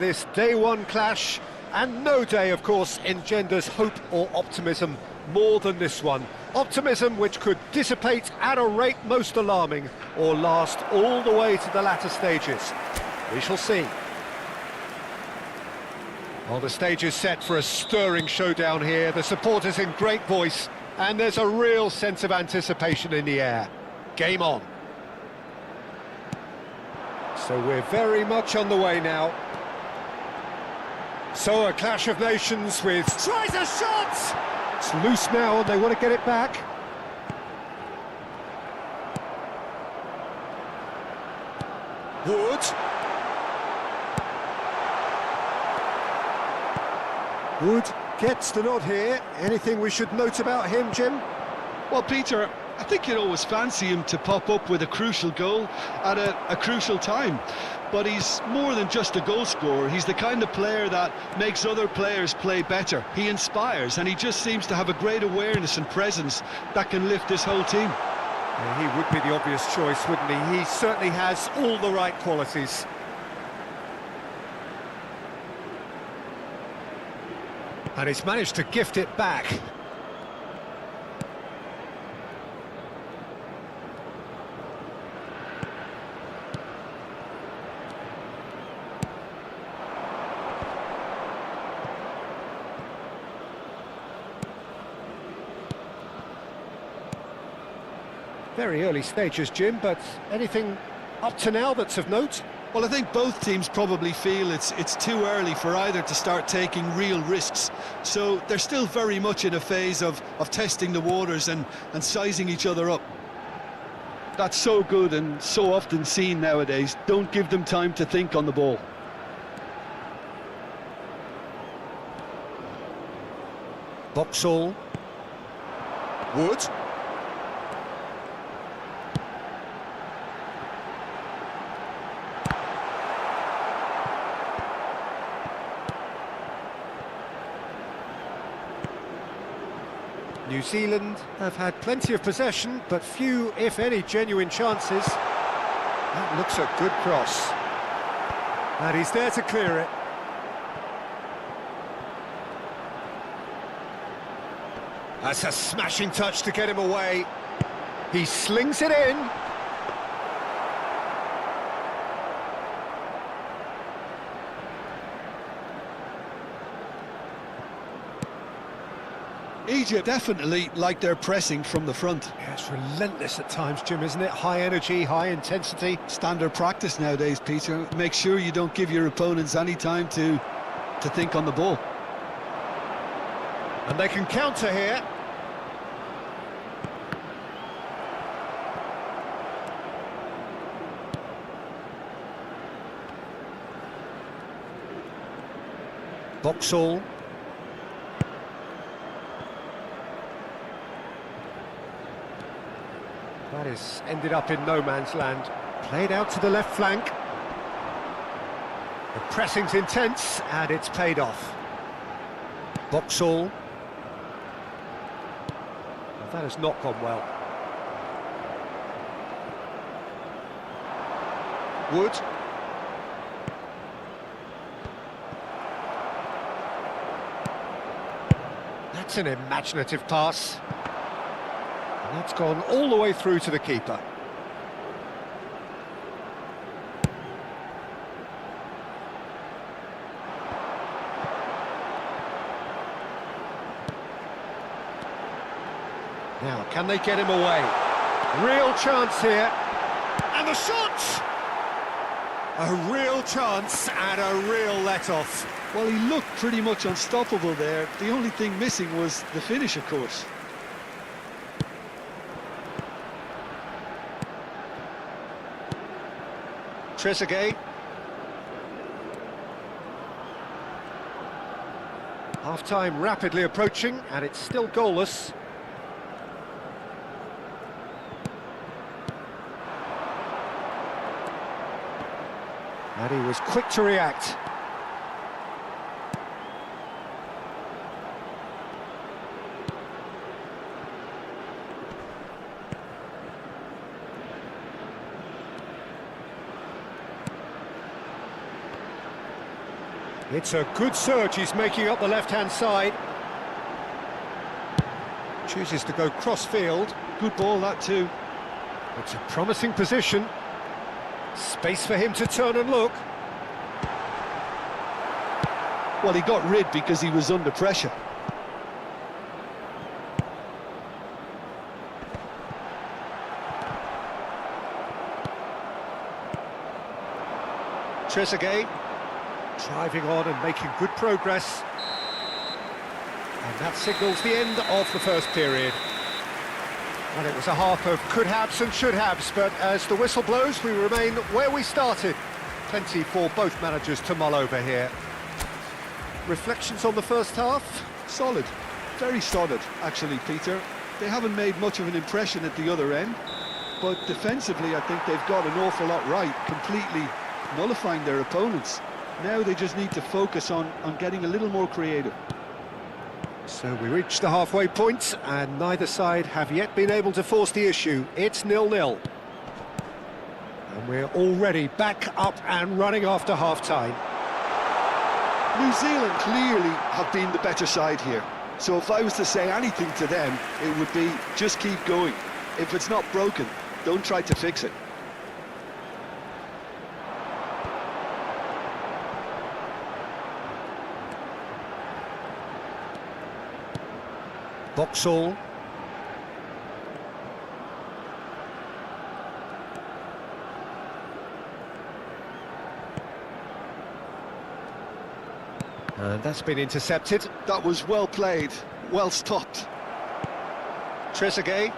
This day one clash, and no day, of course, engenders hope or optimism more than this one. Optimism which could dissipate at a rate most alarming, or last all the way to the latter stages. We shall see. Well, the stage is set for a stirring showdown here. The supporters in great voice, and there's a real sense of anticipation in the air. Game on. So we're very much on the way now. So a clash of nations with... Tries a shot! It's loose now and they want to get it back. Wood. Wood gets the nod here. Anything we should note about him, Jim? Well, Peter, I think you'd always fancy him to pop up with a crucial goal at a crucial time. But he's more than just a goal scorer. He's the kind of player that makes other players play better. He inspires, and he just seems to have a great awareness and presence that can lift this whole team. Yeah, he would be the obvious choice, wouldn't he? He certainly has all the right qualities. And he's managed to gift it back. Very early stages, Jim, but anything up to now that's of note? Well, I think both teams probably feel it's too early for either to start taking real risks. So they're still very much in a phase of testing the waters and sizing each other up. That's so good and so often seen nowadays. Don't give them time to think on the ball. Vauxhall. Wood. New Zealand have had plenty of possession, but few, if any, genuine chances. That looks a good cross. And he's there to clear it. That's a smashing touch to get him away. He slings it in. Egypt definitely like their pressing from the front. Yeah, it's relentless at times, Jim, isn't it? High energy, high intensity. Standard practice nowadays, Peter. Make sure you don't give your opponents any time to think on the ball. And they can counter here. Vauxhall. That is ended up in no man's land. Played out to the left flank. The pressing's intense, and it's paid off. Vauxhall. Well, that has not gone well. Wood. That's an imaginative pass. And that's gone all the way through to the keeper. Now, can they get him away? Real chance here. And the shot! A real chance and a real let-off. Well, he looked pretty much unstoppable there. The only thing missing was the finish, of course. Trezeguet. Half-time rapidly approaching, and it's still goalless. And he was quick to react. It's a good surge he's making up the left-hand side. Chooses to go cross-field. Good ball, that too. It's a promising position. Space for him to turn and look. Well, he got rid because he was under pressure. Trezeguet driving on and making good progress. And that signals the end of the first period. And it was a half of could-haves and should-haves, but as the whistle blows, we remain where we started. Plenty for both managers to mull over here. Reflections on the first half? Solid, very solid, actually, Peter. They haven't made much of an impression at the other end, but defensively, I think they've got an awful lot right, completely nullifying their opponents. Now they just need to focus on getting a little more creative. So we reached the halfway point, and neither side have yet been able to force the issue. It's 0-0. And we're already back up and running after half-time. New Zealand clearly have been the better side here. So if I was to say anything to them, it would be just keep going. If it's not broken, don't try to fix it. Boxall. And that's been intercepted. That was well played, well stopped. Trezeguet.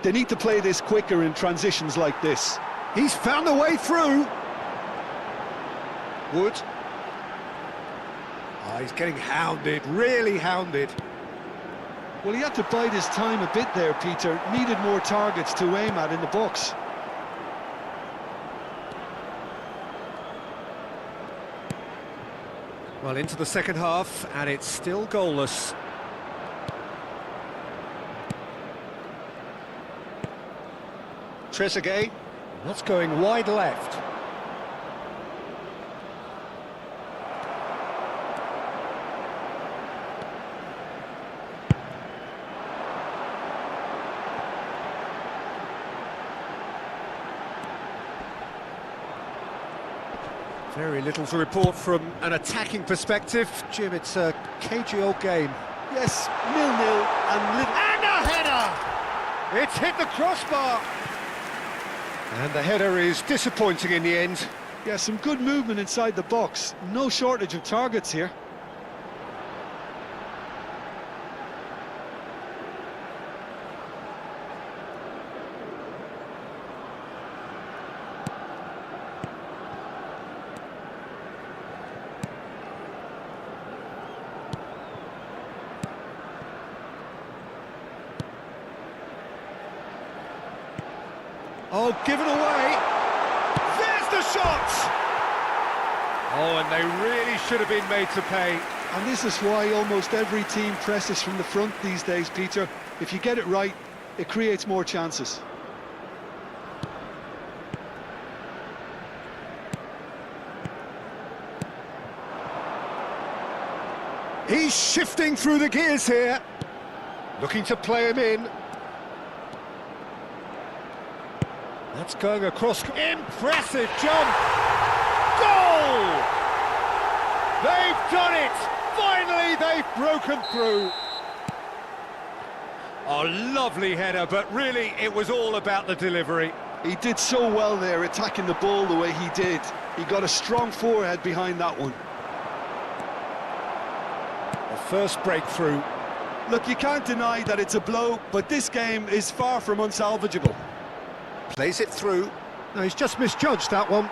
They need to play this quicker in transitions like this. He's found a way through. Wood. Oh, he's getting hounded, really hounded. Well, he had to bide his time a bit there, Peter. Needed more targets to aim at in the box. Well, into the second half, and it's still goalless. Trezeguet, that's going wide left. Very little to report from an attacking perspective. Jim, it's a cagey old game. Yes, 0-0 and little... And a header! It's hit the crossbar! And the header is disappointing in the end. Yeah, some good movement inside the box. No shortage of targets here. Oh, given away. There's the shot! Oh, and they really should have been made to pay. And this is why almost every team presses from the front these days, Peter. If you get it right, it creates more chances. He's shifting through the gears here. Looking to play him in. That's going across. Impressive jump! Goal! They've done it! Finally, they've broken through. A lovely header, but really, it was all about the delivery. He did so well there, attacking the ball the way he did. He got a strong forehead behind that one. The first breakthrough. Look, you can't deny that it's a blow, but this game is far from unsalvageable. Plays it through. No, he's just misjudged that one.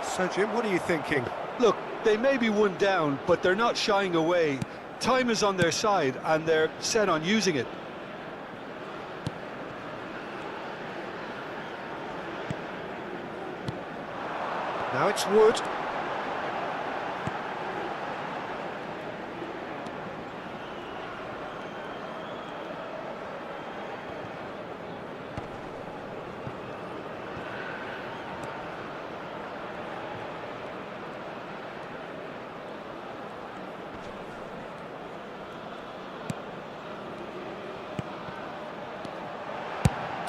So, Jim, what are you thinking? Look, they may be one down, but they're not shying away. Time is on their side, and they're set on using it. Now it's Wood.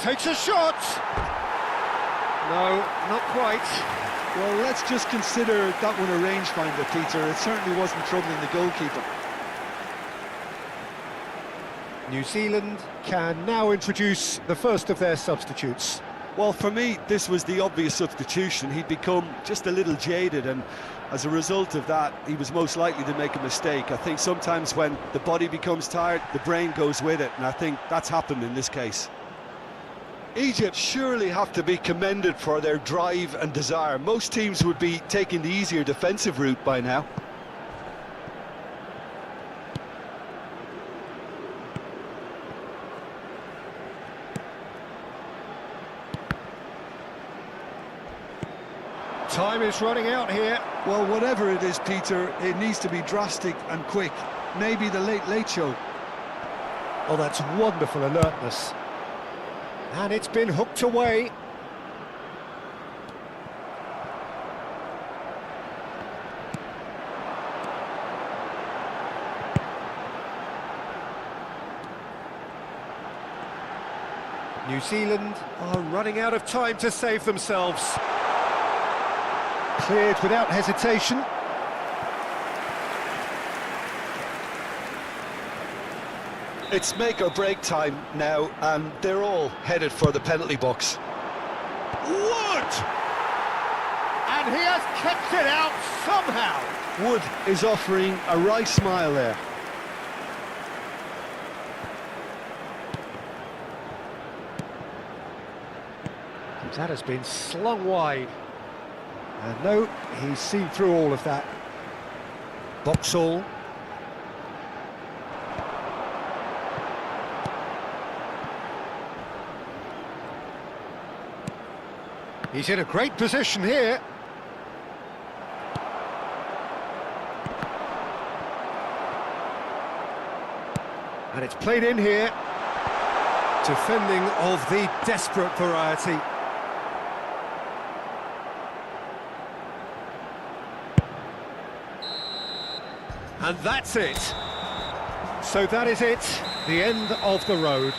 takes a shot! No, not quite. Well, let's just consider that one a rangefinder, Peter. It certainly wasn't troubling the goalkeeper. New Zealand can now introduce the first of their substitutes. Well, for me, this was the obvious substitution. He'd become just a little jaded, and as a result of that, he was most likely to make a mistake. I think sometimes when the body becomes tired, the brain goes with it, and I think that's happened in this case. Egypt surely have to be commended for their drive and desire. Most teams would be taking the easier defensive route by now. Time is running out here. Well, whatever it is, Peter, it needs to be drastic and quick. Maybe the late show. Oh, that's wonderful alertness. And it's been hooked away. New Zealand are running out of time to save themselves. Cleared without hesitation. It's make or break time now, and they're all headed for the penalty box. Wood! And he has kept it out somehow. Wood is offering a wry smile there. That has been slung wide. And no, he's seen through all of that. Boxall. He's in a great position here. And it's played in here. Defending of the desperate variety. And that's it. So that is it, the end of the road.